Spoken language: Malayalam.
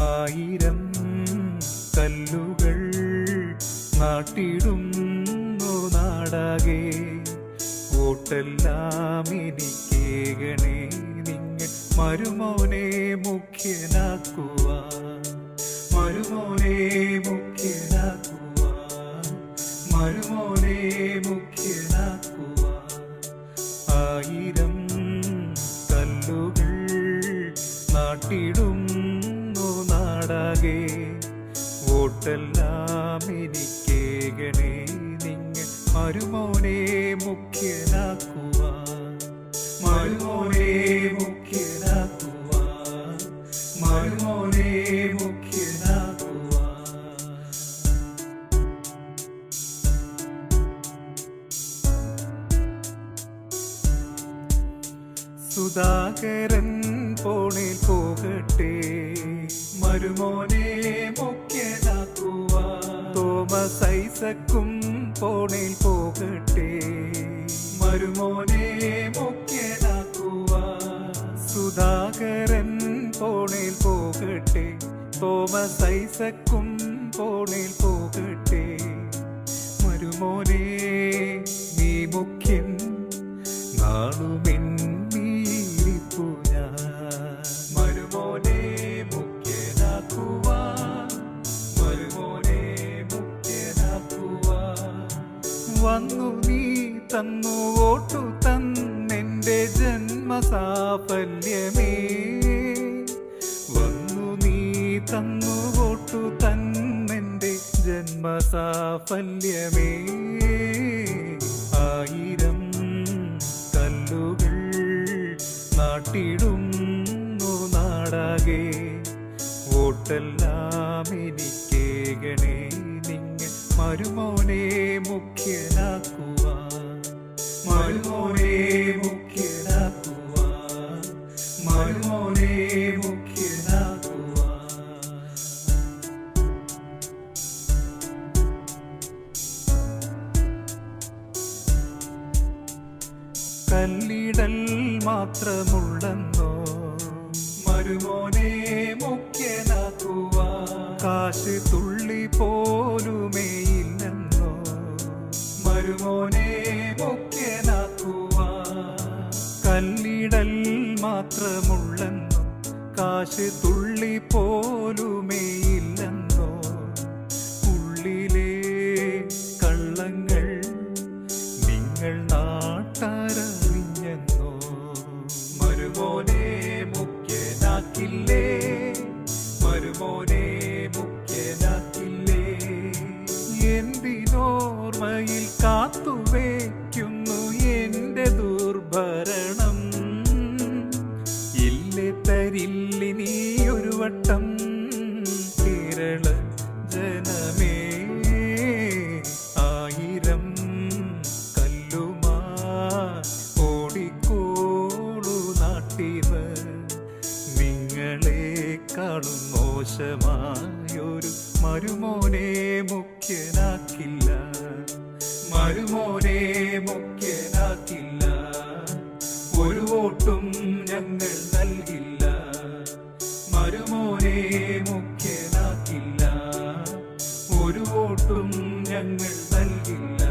ആയിരം കല്ലുകൾ നാട്ടിടുന്നു നാടാകെ. വോട്ടെല്ലാം എനിക്കേകണേ നിങ്ങൾ മരുമോനെ മുഖ്യനാക്കുവാൻ, മരുമോനെ മുഖ്യനാക്കുവാൻ, മരുമോനെ മുഖ്യനാക്കുവാൻ. ആയിരം കല്ലുകൾ നാട്ടിടുന്നു നാടാകെ. വോട്ടെല്ലാം എനിക്കേകണേ നിങ്ങൾ മരുമോനെ മുഖ്യനാക്കുവാൻ, മരുമോനെ മുഖ്യനാക്കുവാൻ, മരുമോനെ മുഖ്യനാക്കുവാൻ. സുധാകരൻ പോണേൽ പോകട്ടെ, മരുമോനെ മുഖ്യനാക്കുവാൻ. തോമസ് ഐസക്കും പോണേൽ പോകട്ടെ, മരുമോനെ മുഖ്യനാക്കുവാൻ. സുധാകരൻ പോണേൽ പോകട്ടെ, തോമസ് ഐസക്കും പോണേൽ പോകട്ടെ. മരുമോനെ നീ മുഖ്യൻ, നാളുമെന്നീരിപ്പു ഞാൻ. മരുമോനെ മുഖ്യനാക്കുവാൻ, മരുമോനെ മുഖ്യനാക്കുവാൻ. വന്നു നീ തന്നു വോട്ടു തന്നെന്റെ ജന്മസാഫല്യമേ. വന്നു നീ തന്നു വോട്ടു തന്നെന്റെ ജന്മസാഫല്യമേ. ആയിരം കല്ലുകൾ നാട്ടിടുന്നു നാടാകെ. വോട്ടെല്ലാം എനിക്കേകണേ നിങ്ങൾ മരുമോനെ മുഖ്യനാക്കുവാൻ, മരുമോനെ മുഖ്യനാക്കുവാൻ, മരുമോനെ മുഖ്യനാക്കുവാൻ. കല്ലിടൽ മാത്രമുള്ളെന്നോ മരുമോനെ മുഖ്യനാക്കുവാൻ. കാശ് തുള്ളി പോലുമേയില്ലെന്നോ മരുമോനെ മുഖ്യനാക്കുവാൻ. കല്ലിടൽ മാത്രമുള്ളെന്നോ കാശ് തുള്ളി പോലുമേയില്ലെന്നോ. ഉള്ളിലെ കള്ളങ്ങൾ നിങ്ങൾ നാട്ടാരറിഞ്ഞെന്നോ. മരുമോനെ മുഖ്യനാക്കില്ലേ, മരുമോനെ മുഖ്യനാക്കില്ലേ. എന്തിനോർമ്മയിൽ കാത്തുവയ്ക്കുന്നു എന്റെ ദുർഭരണം. ഇല്ലേ തരില്ലിനി ഒരു വട്ടം കേരള ജനമേ. ആയിരം ഓടിക്കോളു നാട്ടിവർ, നിങ്ങളെക്കാളും മോശമായൊരു മരുമോനെ മുഖ്യനാക്കില്ല, മരുമോനെ മുഖ്യനാക്കില്ല. ഒരു വോട്ടും ഞങ്ങൾ നൽകില്ല, മരുമോനെ മുഖ്യനാക്കില്ല. ഒരു വോട്ടും ഞങ്ങൾ നൽകില്ല.